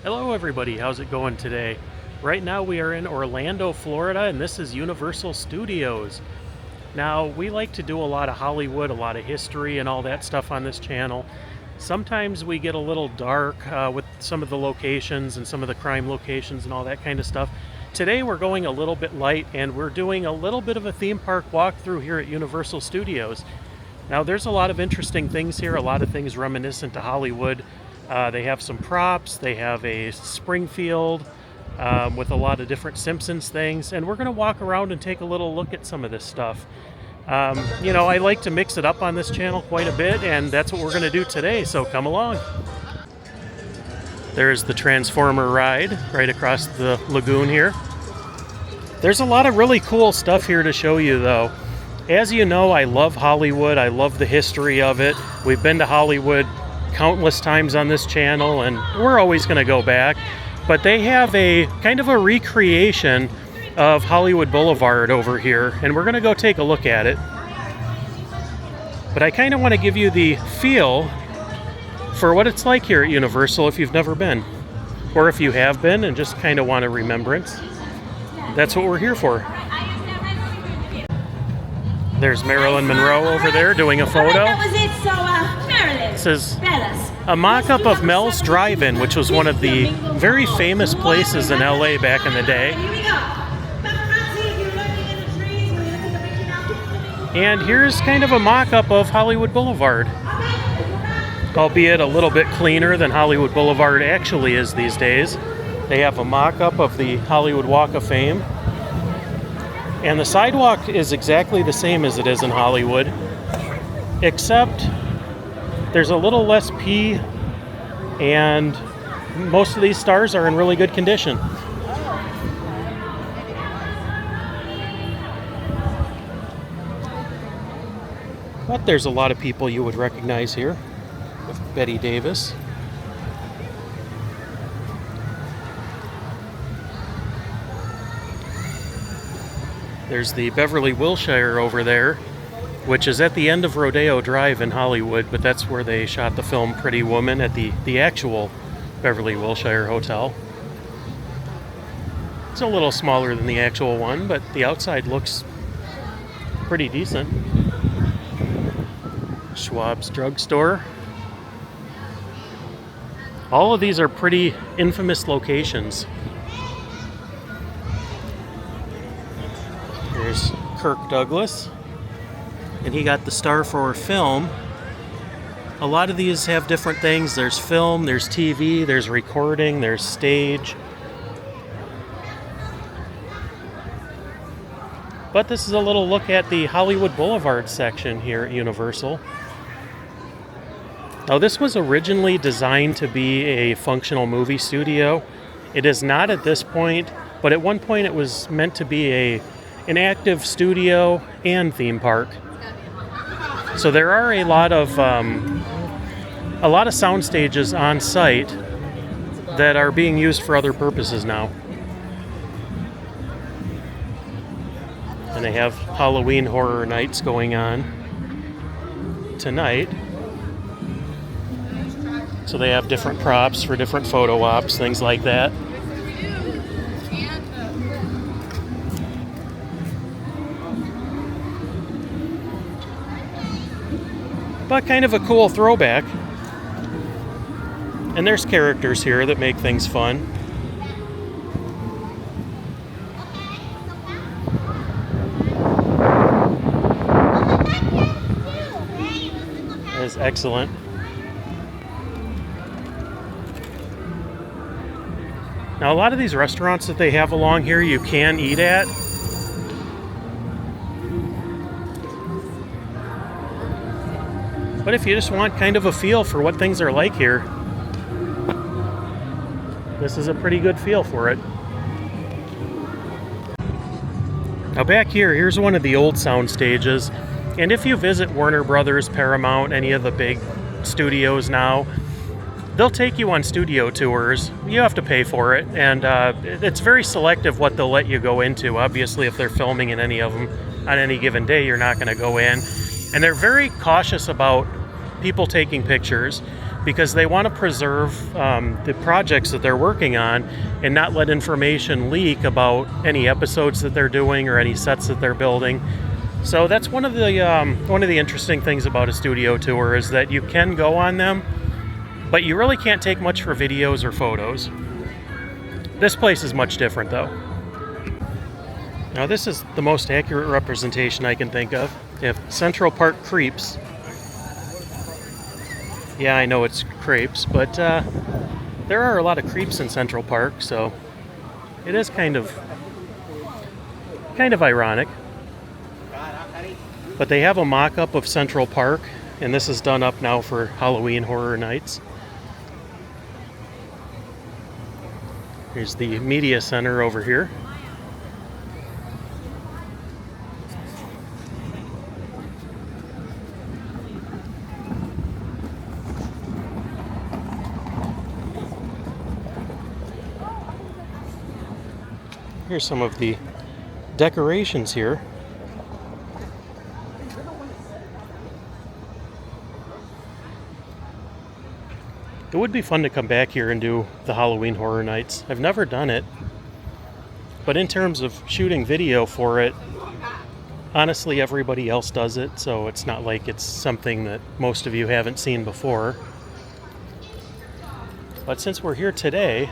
Hello everybody, how's it going today? Right now we are in Orlando, Florida, and this is Universal Studios. Now, we like to do a lot of Hollywood, a lot of history and all that stuff on this channel. Sometimes we get a little dark with some of the locations and some of the crime locations and all that kind of stuff. Today we're going a little bit light and we're doing a little bit of a theme park walkthrough here at Universal Studios. Now, there's a lot of interesting things here, a lot of things reminiscent to Hollywood. They have some props, they have a Springfield with a lot of different Simpsons things, and we're going to walk around and take a little look at some of this stuff. I like to mix it up on this channel quite a bit, and that's what we're going to do today, so come along. There's the Transformer ride right across the lagoon here. There's a lot of really cool stuff here to show you, though. As you know, I love Hollywood. I love the history of it. We've been to Hollywood countless times on this channel, and we're always going to go back. But they have a kind of a recreation of Hollywood Boulevard over here, and we're going to go take a look at it. But I kind of want to give you the feel for what it's like here at Universal if you've never been, or if you have been and just kind of want a remembrance. That's what we're here for. There's Marilyn Monroe over there doing a photo. That was it. So, Marilyn. This is a mock-up of Mel's Drive-In, which was one of the very famous places in LA back in the day. Here we go. And here's kind of a mock-up of Hollywood Boulevard, albeit a little bit cleaner than Hollywood Boulevard actually is these days. They have a mock-up of the Hollywood Walk of Fame. And the sidewalk is exactly the same as it is in Hollywood, except there's a little less pee, and most of these stars are in really good condition. But there's a lot of people you would recognize here, with Betty Davis. There's the Beverly Wilshire over there, which is at the end of Rodeo Drive in Hollywood, but that's where they shot the film Pretty Woman, at the actual Beverly Wilshire Hotel. It's a little smaller than the actual one, but the outside looks pretty decent. Schwab's Drugstore. All of these are pretty infamous locations. There's Kirk Douglas, and he got the star for film. A lot of these have different things. There's film, there's TV, there's recording, there's stage. But this is a little look at the Hollywood Boulevard section here at Universal. Now, this was originally designed to be a functional movie studio. It is not at this point, but at one point it was meant to be an active studio and theme park. So there are a lot of sound stages on site that are being used for other purposes now. And they have Halloween Horror Nights going on tonight. So they have different props for different photo ops, things like that. But kind of a cool throwback. And there's characters here that make things fun. That is excellent. Now, a lot of these restaurants that they have along here you can eat at. But if you just want kind of a feel for what things are like here, this is a pretty good feel for it. Now back here, here's one of the old sound stages. And if you visit Warner Brothers, Paramount, any of the big studios now, they'll take you on studio tours. You have to pay for it, and it's very selective what they'll let you go into. Obviously, if they're filming in any of them on any given day, you're not going to go in. And they're very cautious about people taking pictures. because they want to preserve the projects that they're working on and not let information leak about any episodes that they're doing or any sets that they're building. So that's one of the interesting things about a studio tour, is that you can go on them, but you really can't take much for videos or photos. This place is much different though. Now this is the most accurate representation I can think of. If Central Park creeps, yeah, I know it's crepes, but there are a lot of creeps in Central Park, so it is kind of ironic. But they have a mock-up of Central Park, and this is done up now for Halloween Horror Nights. Here's the media center over here. Here's some of the decorations here. It would be fun to come back here and do the Halloween Horror Nights. I've never done it, but in terms of shooting video for it, honestly, everybody else does it, so it's not like it's something that most of you haven't seen before. But since we're here today,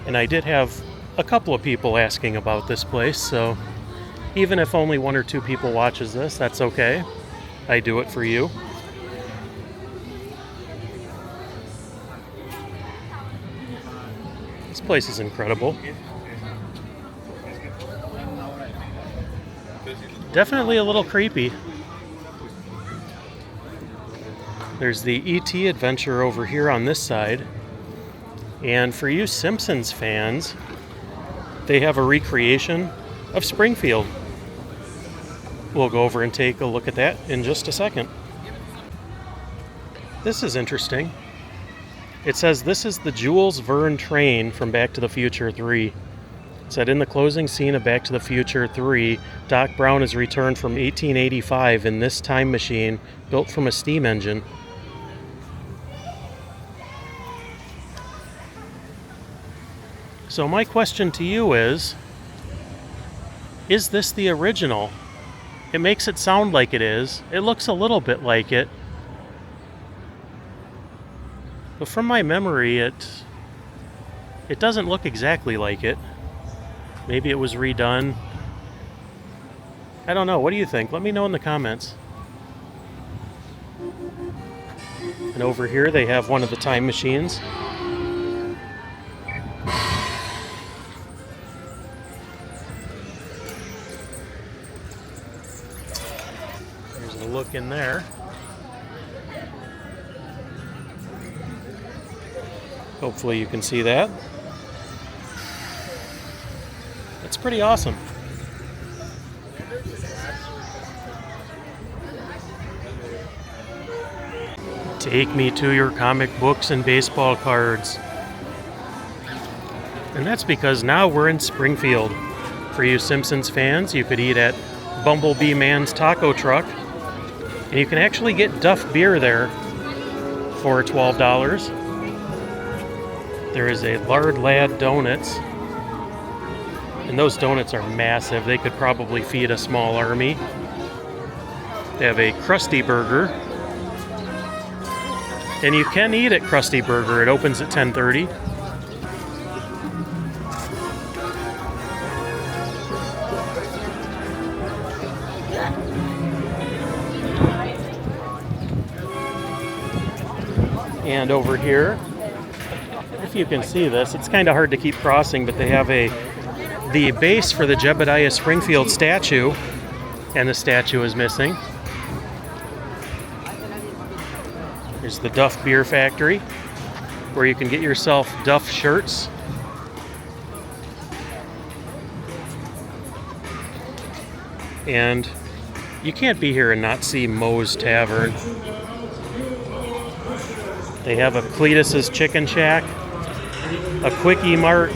and I did have a couple of people asking about this place, so even if only 1 or 2 people watches this, that's okay. I do it for you. This place is incredible. Definitely a little creepy. There's the E.T. adventure over here on this side. And for you Simpsons fans, they have a recreation of Springfield. We'll go over and take a look at that in just a second. This is interesting. It says this is the Jules Verne train from Back to the Future 3. It said in the closing scene of Back to the Future 3, Doc Brown is returned from 1885 in this time machine built from a steam engine. So my question to you is this the original? It makes it sound like it is. It looks a little bit like it. But from my memory, it doesn't look exactly like it. Maybe it was redone. I don't know. What do you think? Let me know in the comments. And over here they have one of the time machines. Look in there. Hopefully you can see that. It's pretty awesome. Take me to your comic books and baseball cards. And that's because now we're in Springfield. For you Simpsons fans, you could eat at Bumblebee Man's Taco Truck. And you can actually get Duff beer there for $12. There is a Lard Lad Donuts. And those donuts are massive. They could probably feed a small army. They have a Krusty Burger. And you can eat at Krusty Burger. It opens at 10:30. And over here, if you can see this, it's kind of hard to keep crossing, but they have the base for the Jebediah Springfield statue, and the statue is missing. There's the Duff Beer Factory, where you can get yourself Duff shirts. And you can't be here and not see Moe's Tavern. They have a Cletus's Chicken Shack, a Quickie Mart,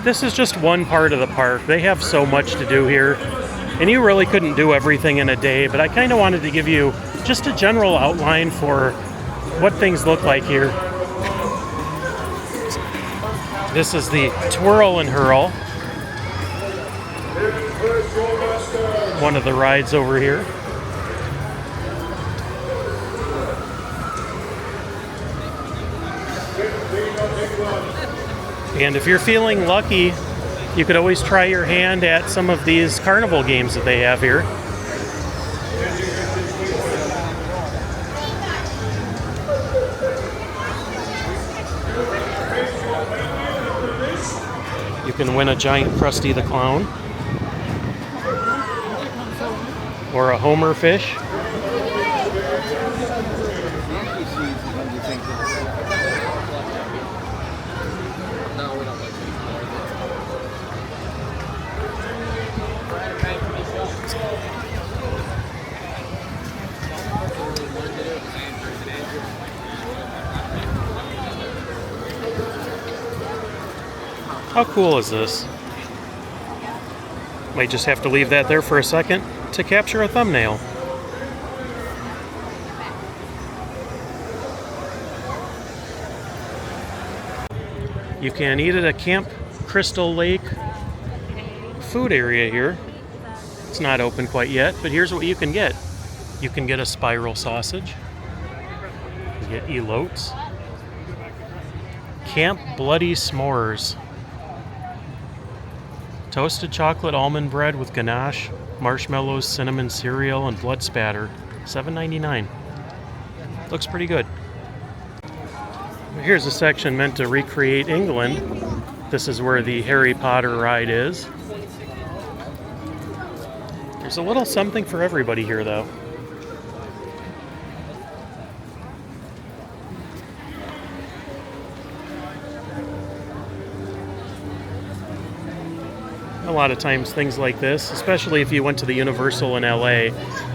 this is just one part of the park. They have so much to do here, and you really couldn't do everything in a day, but I kind of wanted to give you just a general outline for what things look like here. This is the Twirl and Hurl, one of the rides over here. And if you're feeling lucky, you could always try your hand at some of these carnival games that they have here. You can win a giant Krusty the Clown or a Homer fish. How cool is this? Might just have to leave that there for a second to capture a thumbnail. You can eat at a Camp Crystal Lake food area here. It's not open quite yet, but here's what you can get. You can get a spiral sausage. You get elotes. Camp Bloody S'mores. Toasted chocolate almond bread with ganache, marshmallows, cinnamon cereal, and blood spatter. $7.99. Looks pretty good. Here's a section meant to recreate England. This is where the Harry Potter ride is. There's a little something for everybody here, though. A lot of times things like this, especially if you went to the Universal in LA,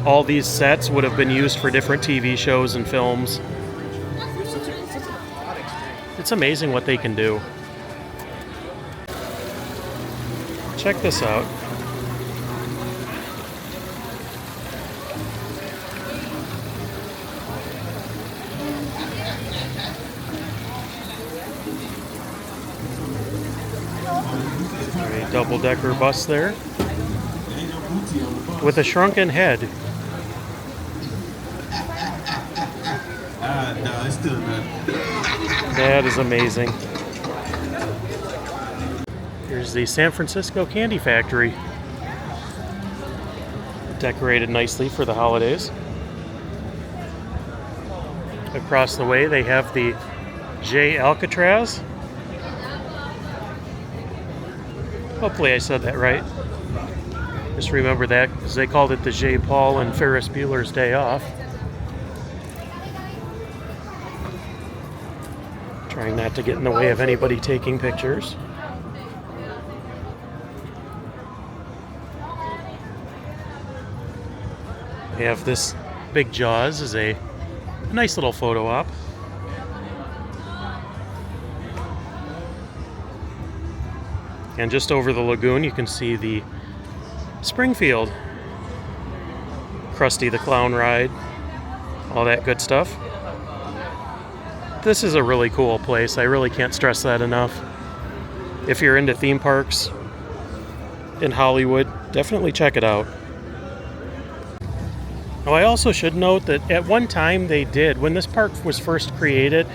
all these sets would have been used for different TV shows and films. It's amazing what they can do. Check this out. A double-decker bus there with a shrunken head. No, it's still not. That is amazing. Here's the San Francisco Candy Factory. Decorated nicely for the holidays. Across the way they have the J. Alcatraz. Hopefully I said that right. Just remember that because they called it the J. Paul and Ferris Bueller's Day Off. Trying not to get in the way of anybody taking pictures. We have this big Jaws as a nice little photo op. And just over the lagoon, you can see the Springfield Krusty the Clown ride, all that good stuff. This is a really cool place. I really can't stress that enough. If you're into theme parks in Hollywood, definitely check it out. Now, I also should note that at one time they did, when this park was first created,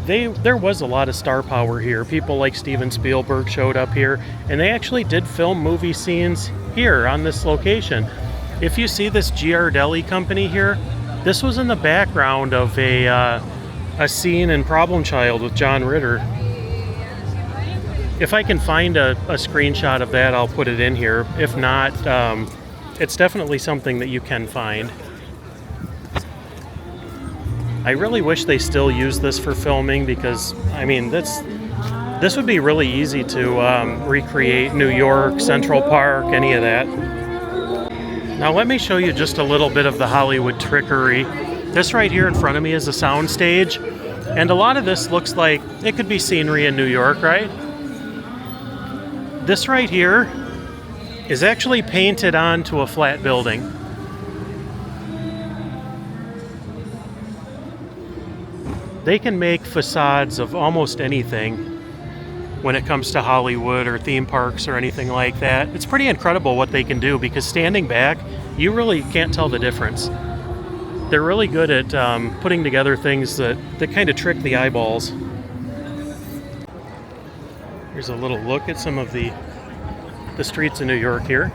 there was a lot of star power here. People like Steven Spielberg showed up here, and they actually did film movie scenes here on this location. If you see this Giardelli company here, this was in the background of a scene in Problem Child with John Ritter. If I can find a screenshot of that, I'll put it in here. If not, it's definitely something that you can find. I really wish they still use this for filming because, I mean, this would be really easy to recreate New York, Central Park, any of that. Now let me show you just a little bit of the Hollywood trickery. This right here in front of me is a sound stage, and a lot of this looks like it could be scenery in New York, right? This right here is actually painted onto a flat building. They can make facades of almost anything when it comes to Hollywood or theme parks or anything like that. It's pretty incredible what they can do, because standing back, you really can't tell the difference. They're really good at putting together things that kind of trick the eyeballs. Here's a little look at some of the streets of New York here.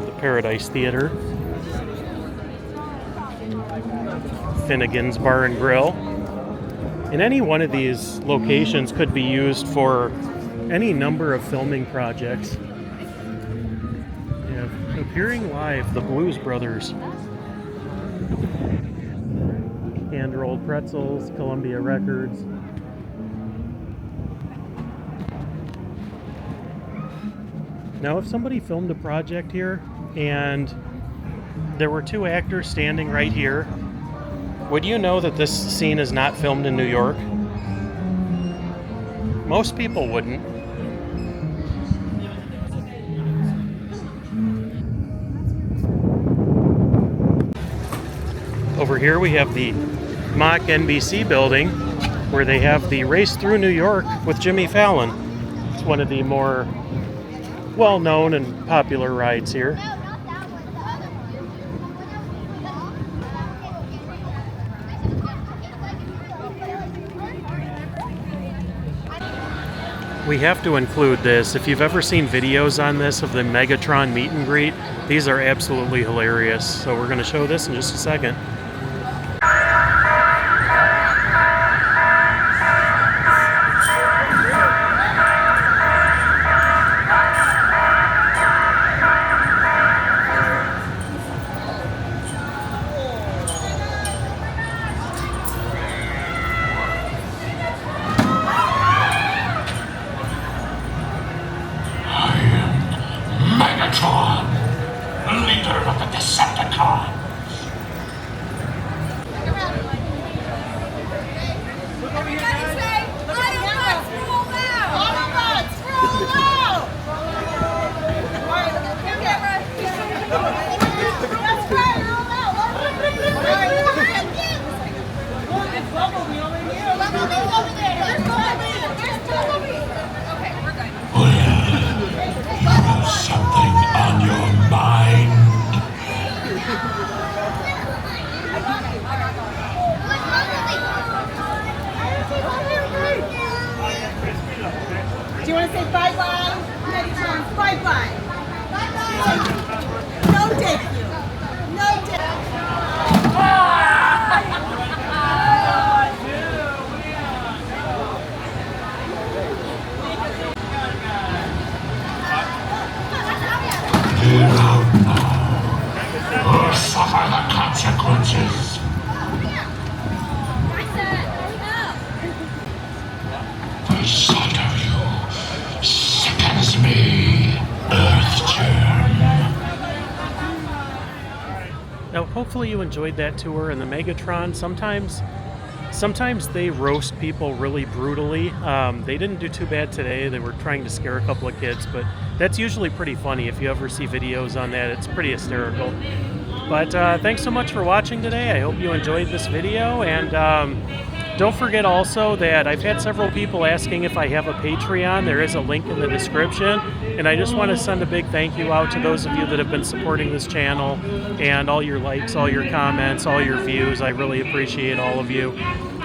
The Paradise Theater. Finnegan's Bar and Grill. And any one of these locations could be used for any number of filming projects. Yeah, appearing live, the Blues Brothers. Hand-rolled pretzels, Columbia Records. Now, if somebody filmed a project here and there were two actors standing right here, would you know that this scene is not filmed in New York? Most people wouldn't. Over here we have the mock NBC building where they have the Race Through New York with Jimmy Fallon. It's one of the more well-known and popular rides here. We have to include this. If you've ever seen videos on this of the Megatron meet and greet, these are absolutely hilarious. So we're going to show this in just a second. Megatron, leader of the Decepticons. Something on your mind? Do you want to say bye-bye? Megatron, bye-bye. Bye-bye. No thank you. No thank you. Get out now, or suffer the consequences. The sight of you sickens me, Earth Germ. Now, hopefully you enjoyed that tour in the Megatron. Sometimes they roast people really brutally. They didn't do too bad today. They were trying to scare a couple of kids, but that's usually pretty funny. If you ever see videos on that, it's pretty hysterical. But thanks so much for watching today. I hope you enjoyed this video, and don't forget also that I've had several people asking if I have a Patreon. There is a link in the description, and I just want to send a big thank you out to those of you that have been supporting this channel, and all your likes, all your comments, all your views. I really appreciate all of you.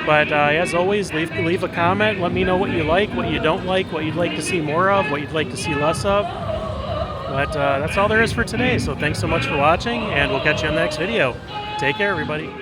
But as always, leave a comment. Let me know what you like, what you don't like, what you'd like to see more of, what you'd like to see less of. But that's all there is for today. So thanks so much for watching, and we'll catch you on the next video. Take care, everybody.